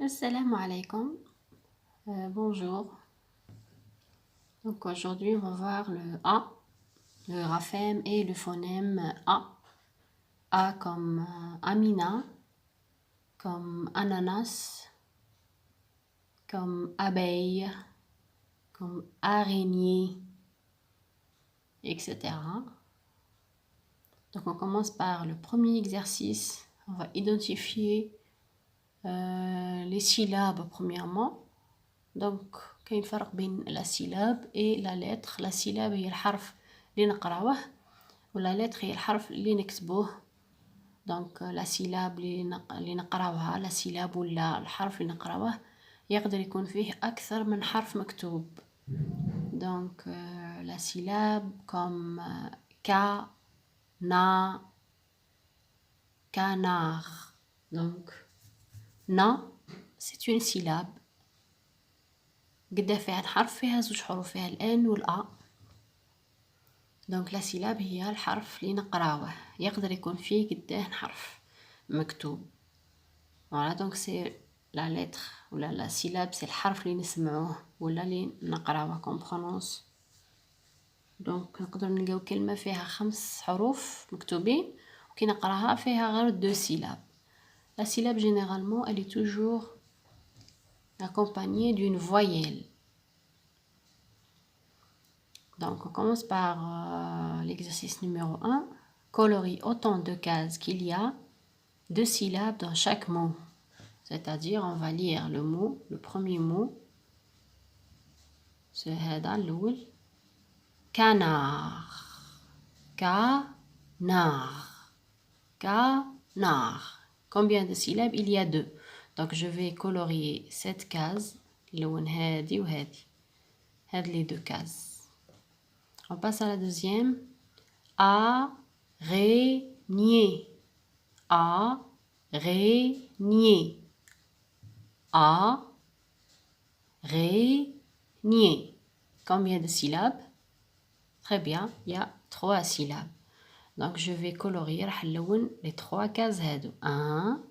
Assalamu alaikum. Bonjour. Donc aujourd'hui, on va voir le A, le graphème et le phonème A. A comme Amina, comme ananas, comme abeille, comme araignée, etc. Donc on commence par le premier exercice. On va identifier les syllabes premièrement. دونك كاين فرق بين لا سيلاب اي لا لتر. لا سيلاب هي الحرف اللي نقراوه ولا لتر هي الحرف اللي نكتبوه. دونك لا سيلاب اللي نقراوها لا سيلاب ولا الحرف اللي نقراوه يقدر يكون فيه اكثر من حرف مكتوب. دونك لا سيلاب كوم كا نا كانار. دونك نا c'est une syllabe. قدا فيها حرف فيها زوج حروف فيها الان والا. دونك لا سيلاب هي الحرف اللي نقراوه يقدر يكون فيه قداه حرف مكتوب. فوالا دونك سي لا لتر ولا لا سيلاب سي الحرف اللي نسمعوه ولا اللي نقراوه كوم برونونس. دونك نقدر نلقاو كلمه فيها 5 حروف مكتوبين وكي نقراها فيها غير 2 سيلاب. لا سيلاب généralement elle est toujours accompagnée d'une voyelle. Donc, on commence par l'exercice numéro 1. Colorie autant de cases qu'il y a de syllabes dans chaque mot. C'est-à-dire, on va lire le mot, le premier mot. C'est هذا الأول. Canard. Canard. Canard. Combien de syllabes? Il y a 2. Donc, je vais colorier cette case. اللون هادي وهادي. هاد les 2 cases. On passe à la deuxième. Araignée. Araignée. Araignée. Combien de syllabes? Très bien, il y a 3 syllabes. Donc je vais colorier les 3 cases. 1,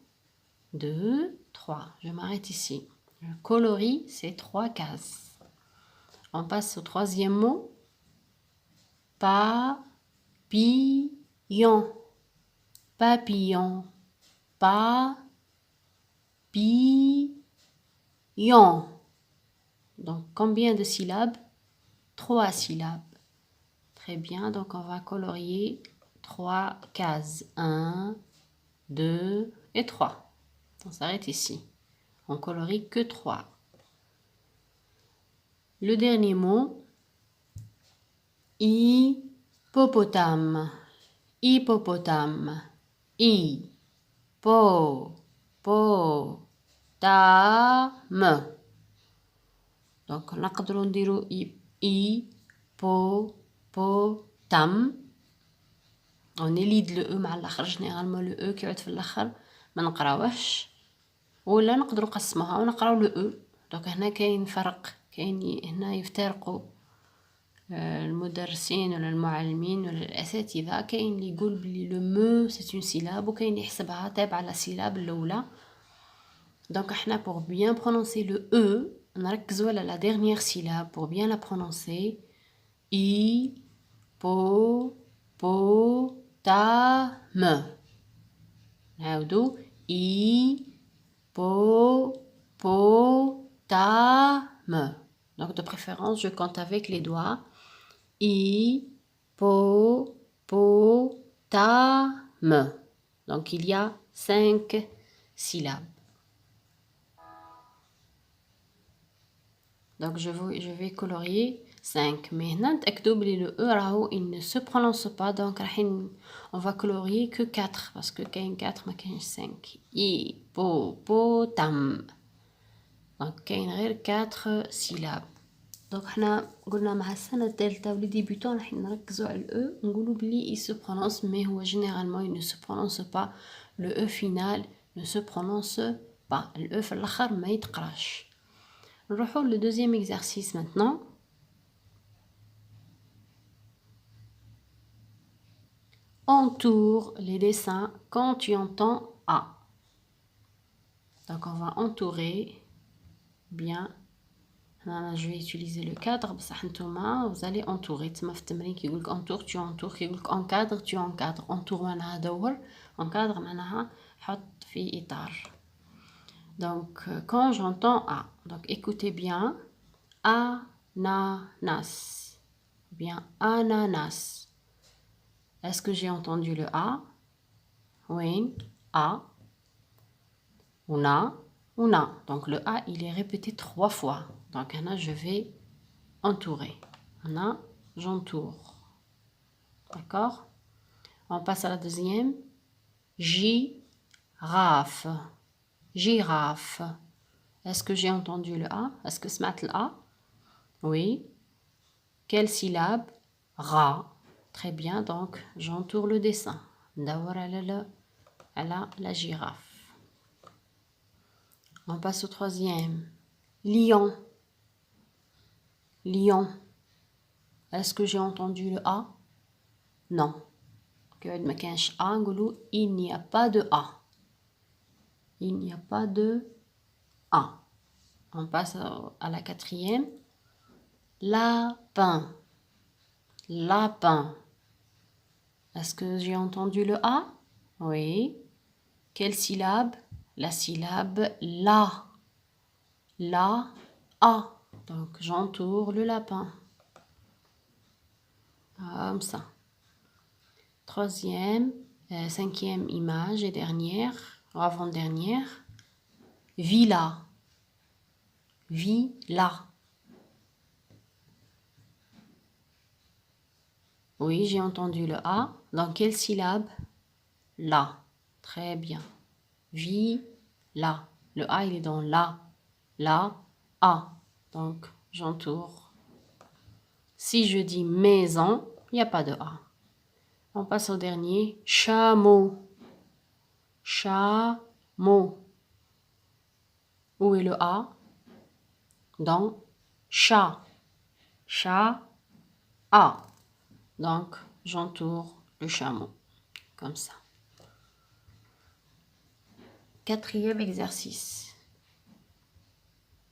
2, 3. Je m'arrête ici. Je colorie ces 3 cases. On passe au troisième mot. Papillon. Papillon. Papillon. Donc, combien de syllabes? 3 syllabes. Très bien, donc on va colorier 3 cases. 1, 2 et 3. On s'arrête ici. On colorie que 3. Le dernier mot. Hippopotame. Hippopotame. Hippopotame. Donc نقدروا نديرو hippopotame. On élide le e مع الاخر. généralement le e كيعود في الاخر ما نقراوهش ولا نقدروا نقسموها ونقراو le e. دونك هنا كاين فرق. كاين هنا يفترقوا المدرسين ولا المعلمين ولا الاساتذه. كاين اللي يقول بلي لو مو سي اون سيلاب وكاين اللي يحسبها تابعه لا سيلاب الاولى. دونك احنا pour bien prononcer le e نركزوا على la dernière syllabe pour bien la prononcer. hippopotame. نعاودو hippopotame. Donc de préférence je compte avec les doigts. Hippopotame. Donc il y a 5 syllabes. Donc je vais colorier 5. Mais نتأكدوا بلي le e راهو il ne se prononce pas. Donc on va colorier que 4 parce que كاين 4 ما كاينش 5. hippopotame. Donc كاين غير 4 syllabes. دونك حنا قلنا مع السنة الثالثة ولي ديبيوتون راح نركزوا على الأو نقولوا بلي il se prononce mais هو généralement il ne se prononce pas. Le E final ne se prononce pas. le E في الآخر ما يتقراش. نروحوا le deuxième exercice maintenant. Entoure les dessins quand tu entends A. Donc on va entourer bien. Là, je vais utiliser le cadre. Vous allez entourer. Tu entoure, tu entoures. Encadre, tu encadres. Entoure, encadre, حط في إطار. Donc quand j'entends A, donc écoutez bien. Ananas. Bien, ananas. Est-ce que j'ai entendu le A? Oui, A. Una. Donc le A, il est répété 3 fois. Donc là, je vais entourer. Là, j'entoure. D'accord? On passe à la deuxième. Girafe. Girafe. Est-ce que j'ai entendu le A? Est-ce que c'est le A? Oui. Quelle syllabe? Ra. Très bien, donc j'entoure le dessin. D'abord, elle a la girafe. On passe au troisième. Lion. Lion. Est-ce que j'ai entendu le A? Non. Il n'y a pas de A. Il n'y a pas de A. On passe à la quatrième. Lapin. Lapin. Est-ce que j'ai entendu le A? Oui. Quelle syllabe? La syllabe la. La, A. Donc j'entoure le lapin. Comme ça. Troisième, cinquième image et dernière, avant-dernière. Villa. Villa. Oui, j'ai entendu le A. Dans quelle syllabe? La. Très bien. Villa. Le A, il est dans la. La, A. Donc, j'entoure. Si je dis maison, il n'y a pas de A. On passe au dernier. Chameau. Chameau. Où est le A? Dans chat. Chat, A. Donc, j'entoure le chameau. Comme ça. Quatrième exercice.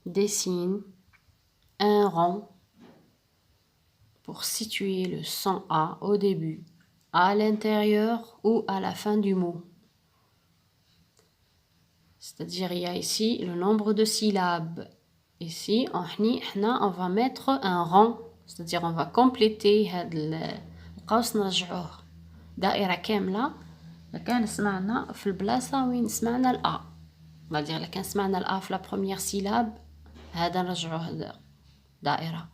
Dessine un rond pour situer le son A au début, à l'intérieur ou à la fin du mot. C'est-à-dire, il y a ici le nombre de syllabes. Ici, on va mettre un rond. C'est-à-dire, on va compléter القوس نرجعوه دائرة كاملة. لكان سمعنا في البلاصة وين سمعنا الأ. c'est-à-dire, لكان سمعنا الأ في la première syllabe هذا نرجعوه دائرة.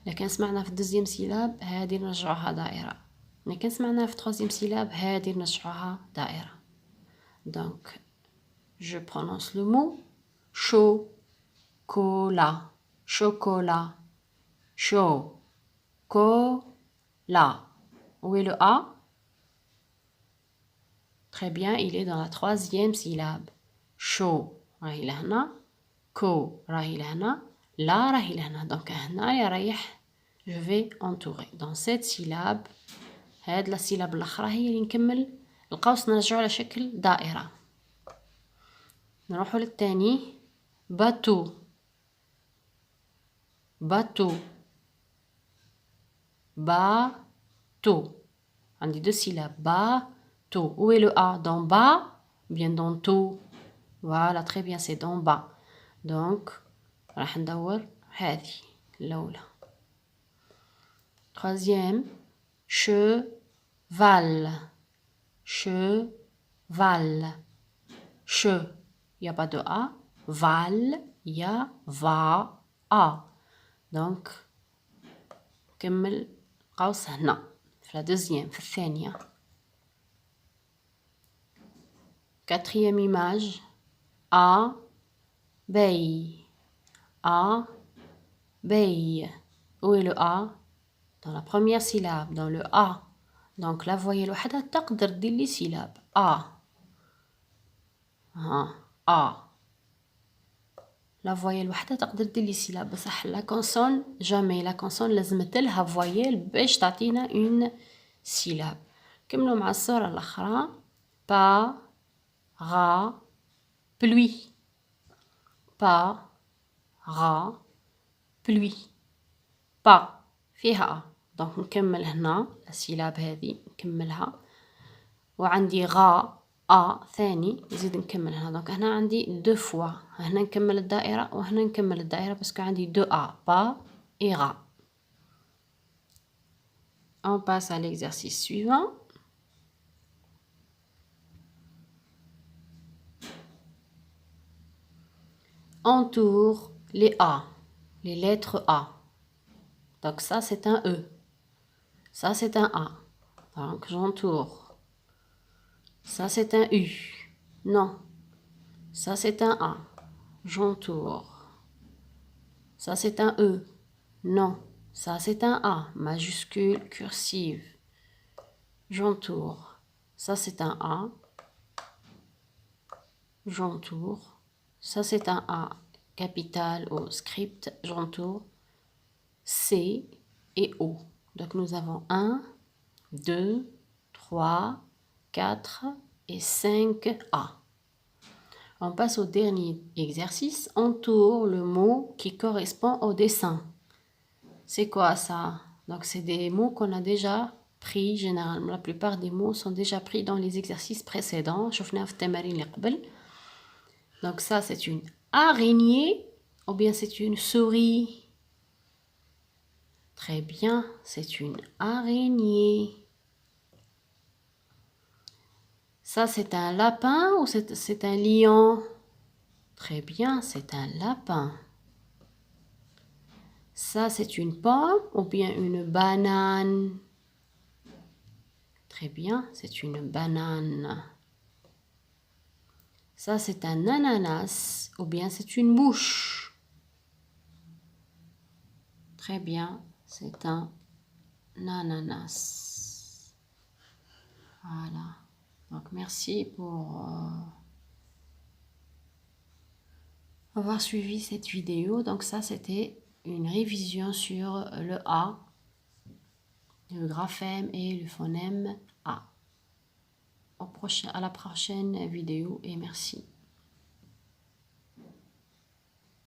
لكن سمعنا في الدوزيام سيلاب هذه نرجعوها دائرة. لكن سمعنا في التروزيام سيلاب هذه نرجعوها دائرة. Donc, je prononce le mot chocolat. Chocolat. Chocolat. Où est le A? Très bien, il est dans la troisième syllabe. Chaud. راهي لهنا. كو راهي لهنا. لا راهي لهنا. Donc, هنا رايح je vais entourer. Dans cette syllabe, هاد la syllabe الأخرى هي اللي نكمل القوس نرجعو على شكل دائرة. نروحو للثاني. باتو. باتو. باتو. عندي deux syllabes. باتو. Où est le A? Dans bas ou bien dans tout? Voilà, très bien, c'est dans bas. Donc, راح ندور هذه الأولى. Troisième, cheval. Cheval. Che, il n'y a pas de A. Val, il y a va, A. Donc, كمل قوس هنا. في la deuxième, في الثانية. Quatrième image. Abeille. Abeille. Où est le A? Dans la première syllabe, dans le A. Donc la voyelle وحدها تقدر دير لي syllabe. A. A. La voyelle وحدها تقدر دير لي syllabe. بصح la consonne jamais. La consonne لازمت لها voyelle باش تعطينا une syllabe. كملوا مع الصورة الأخرى. Pa. Ra. Pluie. pas, ra, pluie. با فيها دونك نكمل هنا السيلاب هذه نكملها وعندي غا ثاني نزيد نكمل هنا دونك هنا عندي دو فوا هنا نكمل الدائرة وهنا نكمل الدائرة باسكو عندي دو با et غا. On passe à l'exercice suivant. Entoure les A, les lettres A. Donc ça c'est un E, ça c'est un A. Donc j'entoure. Ça c'est un U. Non. Ça c'est un A. J'entoure. Ça c'est un E. Non. Ça c'est un A. Majuscule, cursive. J'entoure. Ça c'est un A. J'entoure. Ça c'est un A. Capital ou script. J'entoure. C et O. Donc nous avons 1, 2, 3, 4 et 5 A. On passe au dernier exercice. Entoure le mot qui correspond au dessin. C'est quoi ça? Donc c'est des mots qu'on a déjà pris généralement. La plupart des mots sont déjà pris dans les exercices précédents. Donc ça c'est une araignée ou bien c'est une souris. Très bien, c'est une araignée. Ça, c'est un lapin ou c'est un lion? Très bien, c'est un lapin. Ça, c'est une pomme ou bien une banane? Très bien, c'est une banane. Ça, c'est un ananas ou bien c'est une mouche? Très bien, c'est un ananas. Voilà. Donc, merci pour avoir suivi cette vidéo. Donc, ça, c'était une révision sur le A, le graphème et le phonème A. À la prochaine vidéo et merci.